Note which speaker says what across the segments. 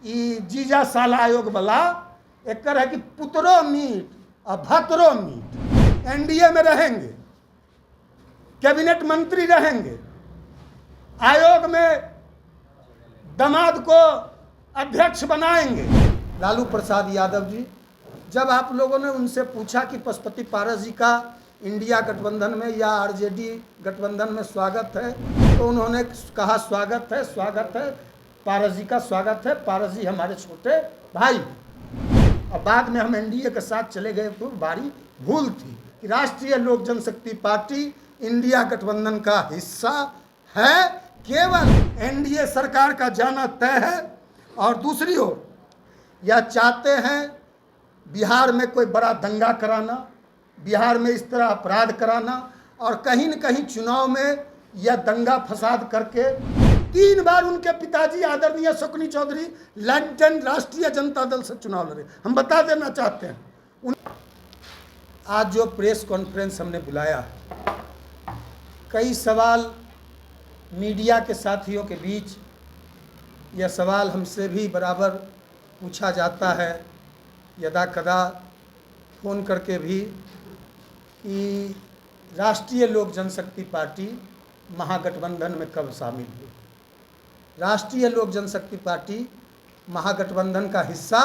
Speaker 1: जीजा साल आयोग वाला एक है कि पुतरो मीट और भतरो मीट। एनडीए में रहेंगे, कैबिनेट मंत्री रहेंगे, आयोग में दामाद को अध्यक्ष बनाएंगे। लालू प्रसाद यादव जी, जब आप लोगों ने उनसे पूछा कि पशुपति पारस जी का इंडिया गठबंधन में या आरजेडी गठबंधन में स्वागत है, तो उन्होंने कहा स्वागत है, स्वागत है, पारस जी का स्वागत है, पारस जी हमारे छोटे भाई। और बाद में हम एनडीए के साथ चले गए तो बारी भूल थी कि राष्ट्रीय लोक जनशक्ति पार्टी इंडिया गठबंधन का हिस्सा है, केवल एनडीए सरकार का जाना तय है। और दूसरी ओर यह चाहते हैं बिहार में कोई बड़ा दंगा कराना, बिहार में इस तरह अपराध कराना, और कहीं न कहीं चुनाव में यह दंगा फसाद करके 3 बार उनके पिताजी आदरणीय शकुनी चौधरी लंदन राष्ट्रीय जनता दल से चुनाव लड़े। हम बता देना चाहते हैं, आज जो प्रेस कॉन्फ्रेंस हमने बुलाया, कई सवाल मीडिया के साथियों के बीच यह सवाल हमसे भी बराबर पूछा जाता है, यदा कदा फ़ोन करके भी, कि राष्ट्रीय लोक जनशक्ति पार्टी महागठबंधन में कब शामिल हुई, राष्ट्रीय लोक जनशक्ति पार्टी महागठबंधन का हिस्सा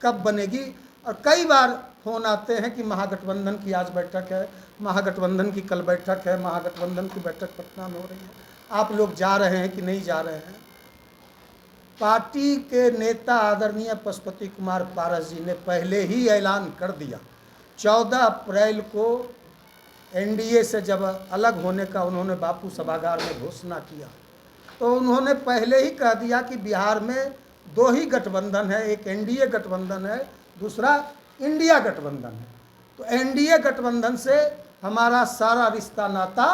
Speaker 1: कब बनेगी। और कई बार फ़ोन आते हैं कि महागठबंधन की आज बैठक है, महागठबंधन की कल बैठक है, महागठबंधन की बैठक पटना में हो रही है, आप लोग जा रहे हैं कि नहीं जा रहे हैं। पार्टी के नेता आदरणीय पशुपति कुमार पारस जी ने पहले ही ऐलान कर दिया, 14 अप्रैल को एनडीए से जब अलग होने का उन्होंने बापू सभागार में घोषणा किया, तो उन्होंने पहले ही कह दिया कि बिहार में 2 ही गठबंधन है, एक एनडीए गठबंधन है, दूसरा इंडिया गठबंधन है। तो एनडीए गठबंधन से हमारा सारा रिश्ता नाता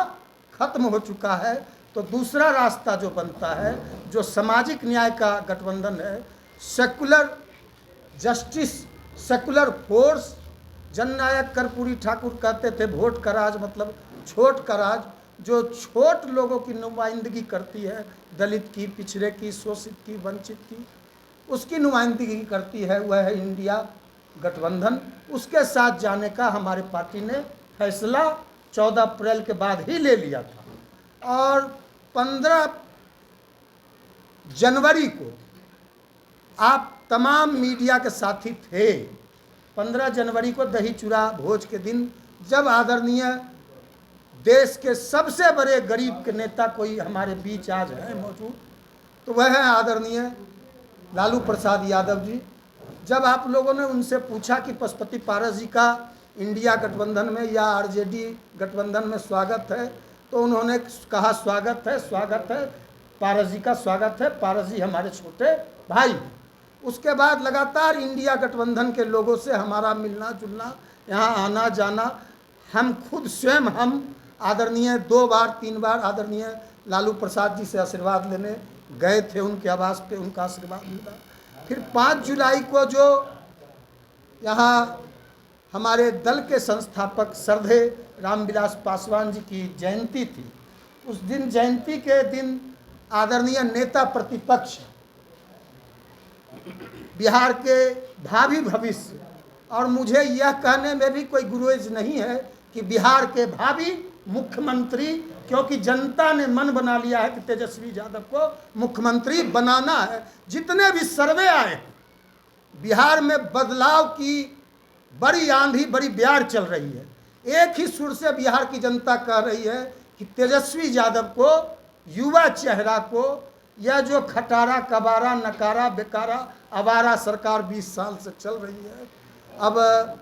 Speaker 1: खत्म हो चुका है। तो दूसरा रास्ता जो बनता है, जो सामाजिक न्याय का गठबंधन है, सेकुलर जस्टिस, सेकुलर फोर्स, जननायक कर्पूरी ठाकुर कहते थे वोट का राज मतलब छोट का राज, जो छोट लोगों की नुमाइंदगी करती है, दलित की, पिछड़े की, शोषित की, वंचित की, उसकी नुमाइंदगी करती है, वह है इंडिया गठबंधन। उसके साथ जाने का हमारे पार्टी ने फैसला 14 अप्रैल के बाद ही ले लिया था। और 15 जनवरी को आप तमाम मीडिया के साथी थे, 15 जनवरी को दही चूड़ा भोज के दिन, जब आदरणीय देश के सबसे बड़े गरीब के नेता कोई हमारे बीच आज है मौजूद, तो वह है आदरणीय लालू प्रसाद यादव जी। जब आप लोगों ने उनसे पूछा कि पशुपति पारस जी का इंडिया गठबंधन में या आरजेडी गठबंधन में स्वागत है, तो उन्होंने कहा स्वागत है, स्वागत है, पारस जी का स्वागत है, पारस जी हमारे छोटे भाई। उसके बाद लगातार इंडिया गठबंधन के लोगों से हमारा मिलना जुलना, यहाँ आना जाना, हम खुद स्वयं हम आदरणीय 2 बार 3 बार आदरणीय लालू प्रसाद जी से आशीर्वाद लेने गए थे, उनके आवास पे उनका आशीर्वाद मिला। फिर 5 जुलाई को जो यहाँ हमारे दल के संस्थापक श्रद्धेय रामविलास पासवान जी की जयंती थी, उस दिन जयंती के दिन आदरणीय नेता प्रतिपक्ष बिहार के भावी भविष्य, और मुझे यह कहने में भी कोई गुरेज नहीं है कि बिहार के भावी मुख्यमंत्री, क्योंकि जनता ने मन बना लिया है कि तेजस्वी यादव को मुख्यमंत्री बनाना है। जितने भी सर्वे आए हैं, बिहार में बदलाव की बड़ी आंधी, बड़ी ब्यार चल रही है। एक ही सुर से बिहार की जनता कह रही है कि तेजस्वी यादव को, युवा चेहरा को, यह जो खटारा कबारा नकारा बेकारा आवारा सरकार 20 साल से चल रही है, अब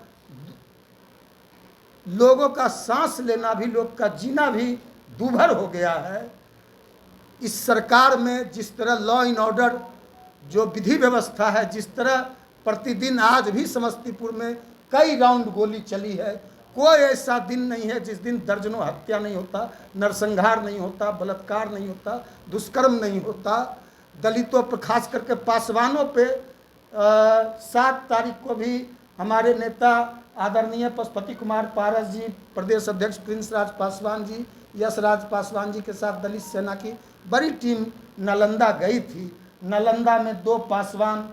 Speaker 1: लोगों का सांस लेना भी, लोग का जीना भी दूभर हो गया है। इस सरकार में जिस तरह लॉ एंड ऑर्डर जो विधि व्यवस्था है, जिस तरह प्रतिदिन आज भी समस्तीपुर में कई राउंड गोली चली है, कोई ऐसा दिन नहीं है जिस दिन दर्जनों हत्या नहीं होता, नरसंहार नहीं होता, बलात्कार नहीं होता, दुष्कर्म नहीं होता। दलितों पर, खास करके पासवानों पे 7 तारीख को भी हमारे नेता आदरणीय पशुपति कुमार पारस जी, प्रदेश अध्यक्ष प्रिंस राज पासवान जी, यश राज पासवान जी के साथ दलित सेना की बड़ी टीम नालंदा गई थी नालंदा में दो पासवान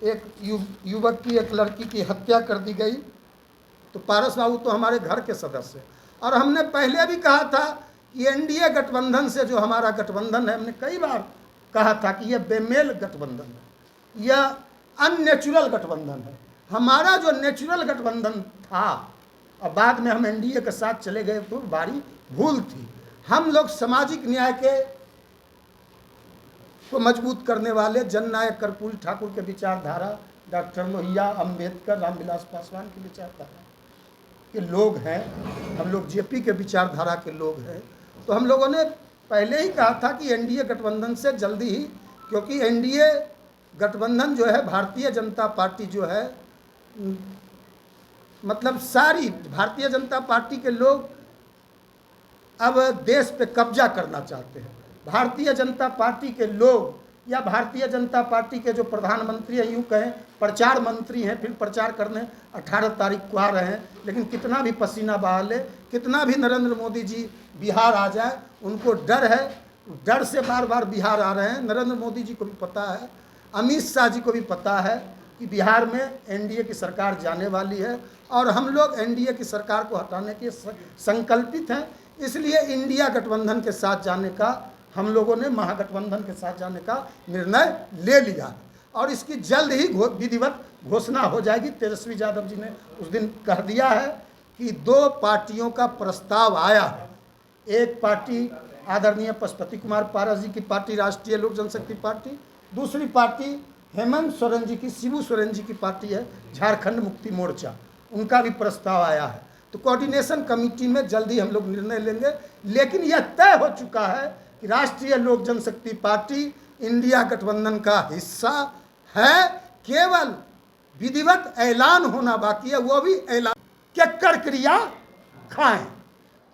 Speaker 1: एक युवक की, एक लड़की की हत्या कर दी गई। तो पारस बाबू तो हमारे घर के सदस्य हैं। और हमने पहले भी कहा था कि एनडीए गठबंधन से जो हमारा गठबंधन है, हमने कई बार कहा था कि यह बेमेल गठबंधन है, यह अननेचुरल गठबंधन है। हमारा जो नेचुरल गठबंधन था और बाद में हम एनडीए के साथ चले गए तो बड़ी भूल थी। हम लोग सामाजिक न्याय को मजबूत करने वाले जननायक कर्पूरी ठाकुर के विचारधारा, डॉक्टर लोहिया, अंबेडकर, रामविलास पासवान की विचारधारा के लोग हैं। हम लोग जेपी के विचारधारा के लोग हैं। तो हम लोगों ने पहले ही कहा था कि एनडीए गठबंधन से जल्दी ही, क्योंकि एनडीए गठबंधन जो है, भारतीय जनता पार्टी जो है, मतलब सारी भारतीय जनता पार्टी के लोग अब देश पे कब्जा करना चाहते हैं। भारतीय जनता पार्टी के लोग या भारतीय जनता पार्टी के जो प्रधानमंत्री हैं, यूँ कहें प्रचार मंत्री हैं, फिर प्रचार करने 18 तारीख को आ रहे हैं, लेकिन कितना भी पसीना बहा ले, कितना भी नरेंद्र मोदी जी बिहार आ जाए, उनको डर है, डर से बार बार बिहार आ रहे हैं। नरेंद्र मोदी जी को भी पता है, अमित शाह जी को भी पता है कि बिहार में एनडीए की सरकार जाने वाली है और हम लोग एनडीए की सरकार को हटाने के संकल्पित हैं। इसलिए इंडिया गठबंधन के साथ जाने का, हम लोगों ने महागठबंधन के साथ जाने का निर्णय ले लिया और इसकी जल्द ही विधिवत घोषणा हो जाएगी। तेजस्वी यादव जी ने उस दिन कह दिया है कि 2 पार्टियों का प्रस्ताव आया है। एक पार्टी आदरणीय पशुपति कुमार पारस जी की पार्टी, राष्ट्रीय लोक जनशक्ति पार्टी, दूसरी पार्टी हेमंत सोरेन जी की, शिबू सोरेन जी की पार्टी है, झारखंड मुक्ति मोर्चा, उनका भी प्रस्ताव आया है। तो कोऑर्डिनेशन कमेटी में जल्दी हम लोग निर्णय लेंगे, लेकिन यह तय हो चुका है कि राष्ट्रीय लोक जनशक्ति पार्टी इंडिया गठबंधन का हिस्सा है। केवल विधिवत ऐलान होना बाकी है, वो भी ऐलान क्या कर क्रिया खाएं।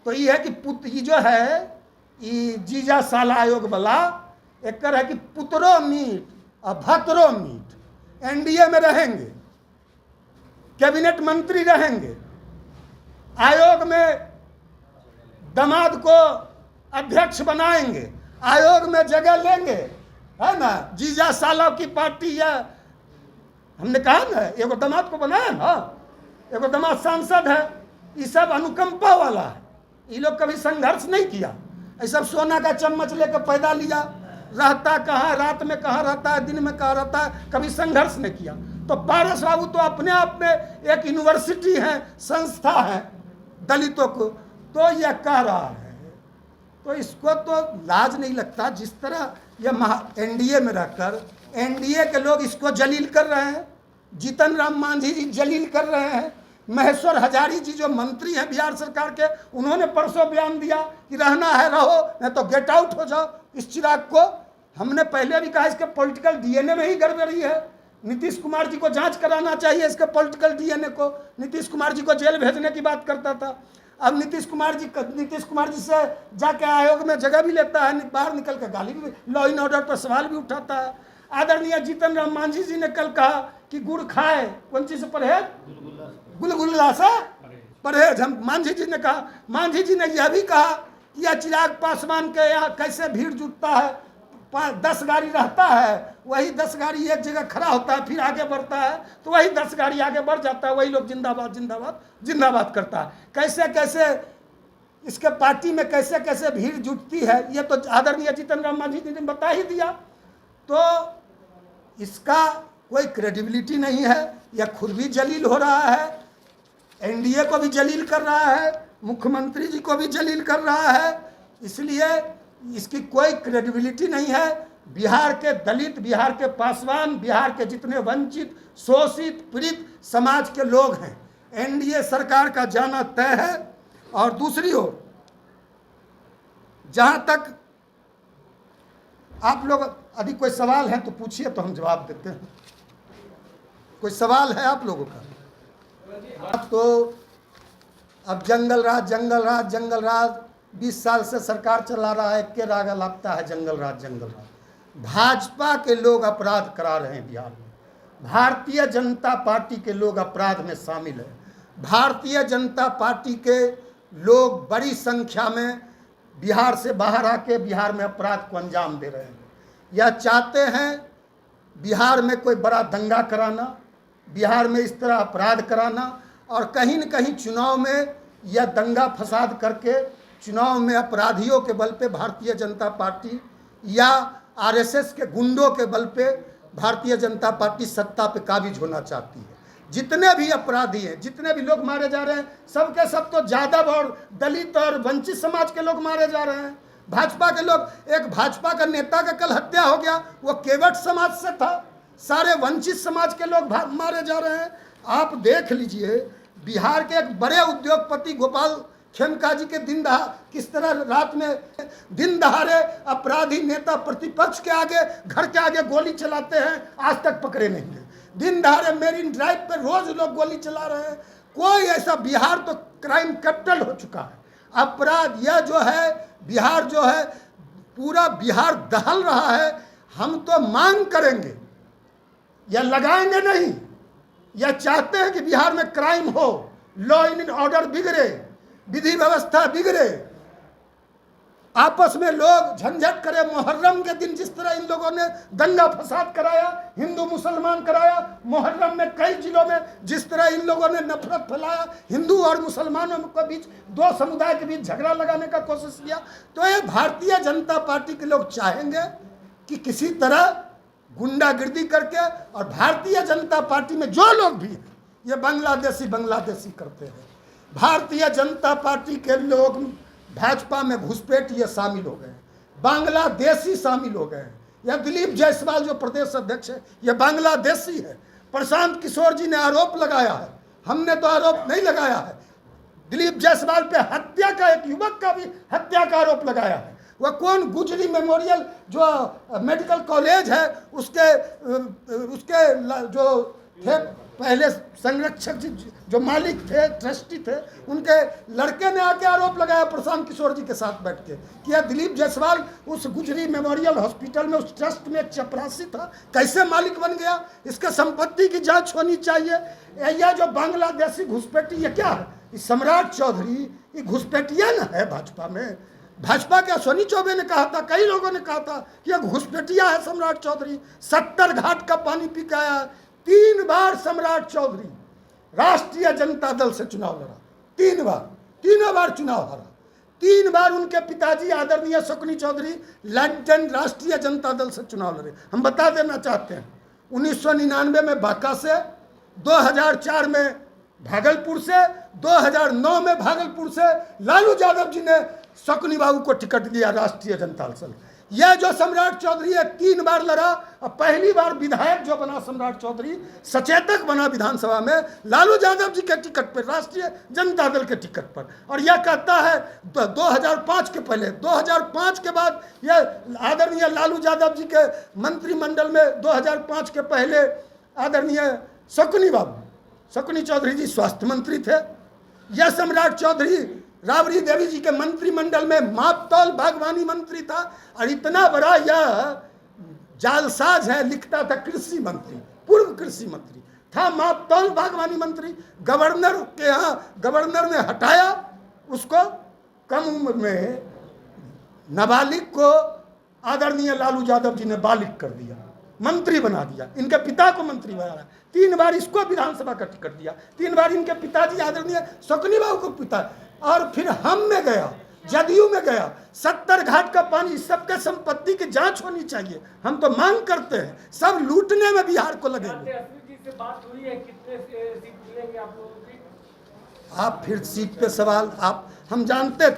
Speaker 1: तो ये है कि ये जो है ये जीजा साल आयोग वाला एक है कि पुत्रो मीट और भतरो मीट। एनडीए में रहेंगे, कैबिनेट मंत्री रहेंगे, आयोग में दामाद को अध्यक्ष बनाएंगे, आयोग में जगह लेंगे, है ना। जीजा साला की पार्टी या हमने कहा ना, एगो दामाद को बनाया ना, एगो दामाद सांसद है। ये सब अनुकंपा वाला है, ये लोग कभी संघर्ष नहीं किया। ये सब सोना का चम्मच लेकर पैदा लिया, रहता कहाँ, रात में कहाँ रहता है, दिन में कहाँ रहता है, कभी संघर्ष नहीं किया। तो पारस बाबू तो अपने आप में एक यूनिवर्सिटी है, संस्था है दलितों को, तो यह कह रहा है। तो इसको तो लाज नहीं लगता, जिस तरह यह एनडीए में रहकर एनडीए के लोग इसको जलील कर रहे हैं। जीतन राम मांझी जी जलील कर रहे हैं। महेश्वर हजारी जी जो मंत्री हैं बिहार सरकार के, उन्होंने परसों बयान दिया कि रहना है रहो, नहीं तो गेट आउट हो जाओ। इस चिराग को हमने पहले भी कहा, इसके पॉलिटिकल डीएनए में ही गड़बड़ी है। नीतीश कुमार जी को जांच कराना चाहिए इसके पॉलिटिकल डीएनए को। नीतीश कुमार जी को जेल भेजने की बात करता था, अब नीतीश कुमार जी से जाके आयोग में जगह भी लेता है, बाहर निकल कर गाली भी, लॉ एंड ऑर्डर पर सवाल भी उठाता है। आदरणीय जीतन राम मांझी जी ने कल कहा कि गुड़ खाए, कौन चीज से परहेज, गुलगुल्ला से परहेज। हम मांझी जी ने कहा, मांझी जी ने यह भी कहा कि यह चिराग पासवान के यहाँ कैसे भीड़ जुटता है, 10 गाड़ी रहता है, वही 10 गाड़ी एक जगह खड़ा होता है, फिर आगे बढ़ता है, तो वही 10 गाड़ी आगे बढ़ जाता है, वही लोग जिंदाबाद जिंदाबाद जिंदाबाद करता है। कैसे कैसे इसके पार्टी में कैसे कैसे भीड़ जुटती है, ये तो आदरणीय जीतन राम मांझी जी ने बता ही दिया। तो इसका कोई क्रेडिबिलिटी नहीं है, यह खुद भी जलील हो रहा है, एनडीए को भी जलील कर रहा है, मुख्यमंत्री जी को भी जलील कर रहा है। इसलिए इसकी कोई क्रेडिबिलिटी नहीं है। बिहार के दलित, बिहार के पासवान, बिहार के जितने वंचित, शोषित, पीड़ित समाज के लोग हैं, एनडीए सरकार का जाना तय है। और दूसरी ओर जहां तक आप लोग, यदि कोई सवाल है तो पूछिए, तो हम जवाब देते हैं। कोई सवाल है आप लोगों का? तो अब जंगल राज 20 साल से सरकार चला रहा है, के राग लगता है जंगल राज। भाजपा के लोग अपराध करा रहे हैं बिहार में, भारतीय जनता पार्टी के लोग अपराध में शामिल है। भारतीय जनता पार्टी के लोग बड़ी संख्या में बिहार से बाहर आके बिहार में अपराध को अंजाम दे रहे हैं। यह चाहते हैं बिहार में कोई बड़ा दंगा कराना, बिहार में इस तरह अपराध कराना, और कहीं न कहीं चुनाव में यह दंगा फसाद करके चुनाव में अपराधियों के बल पे भारतीय जनता पार्टी या आरएसएस के गुंडों के बल पे भारतीय जनता पार्टी सत्ता पे काबिज होना चाहती है। जितने भी अपराधी हैं, जितने भी लोग मारे जा रहे हैं, सबके सब तो यादव और दलित और वंचित समाज के लोग मारे जा रहे हैं। भाजपा के लोग, एक भाजपा का नेता का कल हत्या हो गया, वो केवट समाज से था। सारे वंचित समाज के लोग मारे जा रहे हैं। आप देख लीजिए बिहार के एक बड़े उद्योगपति गोपाल खेमका जी के किस तरह रात में दिन दहाड़े अपराधी नेता प्रतिपक्ष के आगे, घर के आगे गोली चलाते हैं, आज तक पकड़े नहीं गए। दिन दहाड़े मेरीन ड्राइव पे रोज लोग गोली चला रहे हैं। कोई ऐसा, बिहार तो क्राइम कैपिटल हो चुका है। अपराध यह जो है, बिहार जो है, पूरा बिहार दहल रहा है। हम तो मांग करेंगे, यह लगाएंगे नहीं। यह चाहते हैं कि बिहार में क्राइम हो, लॉ एंड ऑर्डर बिगड़े, विधि व्यवस्था बिगड़े, आपस में लोग झंझट करे। मुहर्रम के दिन जिस तरह इन लोगों ने दंगा फसाद कराया, हिंदू मुसलमान कराया, मुहर्रम में कई जिलों में जिस तरह इन लोगों ने नफरत फैलाया, हिंदू और मुसलमानों के बीच, दो समुदाय के बीच झगड़ा लगाने का कोशिश किया, तो ये भारतीय जनता पार्टी के लोग चाहेंगे कि किसी तरह गुंडागिर्दी करके, और भारतीय जनता पार्टी में जो लोग भी ये बांग्लादेशी करते हैं, भारतीय जनता पार्टी के लोग भाजपा में घुसपैठ ये शामिल हो गए, बांग्लादेशी शामिल हो गए। यह दिलीप जायसवाल जो प्रदेश अध्यक्ष है, यह बांग्लादेशी है। प्रशांत किशोर जी ने आरोप लगाया है, हमने तो आरोप नहीं लगाया है। दिलीप जायसवाल पे हत्या का, एक युवक का भी हत्या का आरोप लगाया है। वह कौन, गुजरी मेमोरियल जो मेडिकल कॉलेज है, उसके जो थे पहले संरक्षक जी, जो मालिक थे, ट्रस्टी थे, उनके लड़के ने आके आरोप लगाया प्रशांत किशोर जी के साथ बैठ के कि यह दिलीप जायसवाल उस गुजरी मेमोरियल हॉस्पिटल में, उस ट्रस्ट में एक चपरासी था, कैसे मालिक बन गया, इसका संपत्ति की जांच होनी चाहिए। यह जो बांग्लादेशी घुसपैठी, ये क्या है? ये सम्राट चौधरी, ये घुसपैठिया न है भाजपा में। भाजपा के अश्विनी चौबे ने कहा था, कई लोगों ने कहा था कि यह घुसपैठिया है सम्राट चौधरी। 70 घाट का पानी पी के आया। 3 बार सम्राट चौधरी राष्ट्रीय जनता दल से चुनाव लड़ा, 3 बार, तीनों बार चुनाव हारा। 3 बार उनके पिताजी आदरणीय शकुनी चौधरी लंदन राष्ट्रीय जनता दल से चुनाव लड़े। हम बता देना चाहते हैं, 1999 में बांका से, 2004 में भागलपुर से, 2009 में भागलपुर से लालू यादव जी ने शकुनी बाबू को टिकट दिया राष्ट्रीय जनता दल। यह जो सम्राट चौधरी है 3 बार लड़ा, और पहली बार विधायक जो बना सम्राट चौधरी, सचेतक बना विधानसभा में लालू यादव जी के टिकट पर, राष्ट्रीय जनता दल के टिकट पर। और यह कहता है 2005 के पहले, 2005 के बाद, यह आदरणीय लालू यादव जी के मंत्रिमंडल में 2005 के पहले आदरणीय शकुनी चौधरी जी स्वास्थ्य मंत्री थे। यह सम्राट चौधरी राबड़ी देवी जी के मंत्रिमंडल में मापतौल बागवानी मंत्री था। और इतना बड़ा यह जालसाज है, लिखता था कृषि मंत्री, पूर्व कृषि मंत्री था, मापतौल बागवानी मंत्री। गवर्नर के यहाँ गवर्नर ने हटाया उसको, कम उम्र में नाबालिग को आदरणीय लालू यादव जी ने बालिग कर दिया, मंत्री बना दिया। इनके पिता को मंत्री बनाया, 3 बार इसको विधानसभा का टिकट दिया, 3 बार इनके पिताजी आदरणीय शकुनी बाबू को पिता। और फिर हम में गया, जदयू में गया, 70 घाट का पानी, सबके संपत्ति की जांच होनी चाहिए। हम तो मांग करते हैं, सब लूटने में बिहार को लगेंगे। आप फिर सीट पे सवाल, हम जानते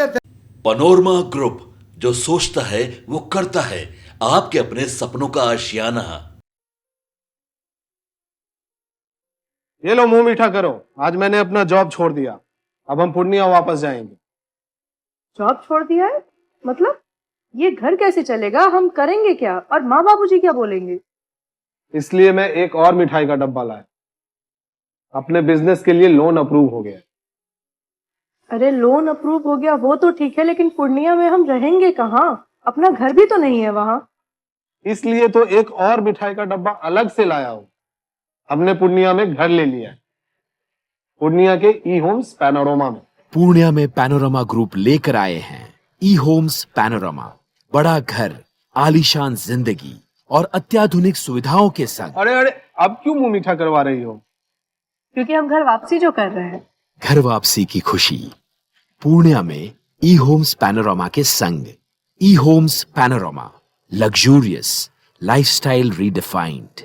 Speaker 1: थे।
Speaker 2: पनोरमा ग्रुप, जो सोचता है वो करता है। आपके अपने सपनों का आशियाना।
Speaker 3: ये लो मुंह मीठा करो, आज मैंने अपना जॉब छोड़ दिया, अब हम पूर्णिया वापस जाएंगे।
Speaker 4: जॉब छोड़ दिया है? मतलब ये घर कैसे चलेगा, हम करेंगे क्या, और माँ बाबूजी क्या बोलेंगे?
Speaker 3: इसलिए मैं एक और मिठाई का डब्बा लाया, अपने बिजनेस के लिए लोन अप्रूव हो गया।
Speaker 4: अरे लोन अप्रूव हो गया वो तो ठीक है, लेकिन पूर्णिया में हम रहेंगे कहाँ? अपना घर भी तो नहीं है वहां।
Speaker 3: इसलिए तो एक और मिठाई का डब्बा अलग से लाया हूं। हमने पूर्णिया में घर ले लिया है, पूर्णिया के ई होम्स पैनोरमा में।
Speaker 5: पूर्णिया में पैनोरमा ग्रुप लेकर आए हैं ई होम्स पैनोरमा। बड़ा घर, आलीशान जिंदगी और अत्याधुनिक सुविधाओं के संग।
Speaker 3: अरे अरे, अब क्यों मुंह मीठा करवा रही हो?
Speaker 4: क्योंकि हम घर वापसी जो कर रहे हैं।
Speaker 5: घर वापसी की खुशी पूर्णिया में ई होम्स पैनोरमा के संग। E Homes Panorama, luxurious lifestyle redefined.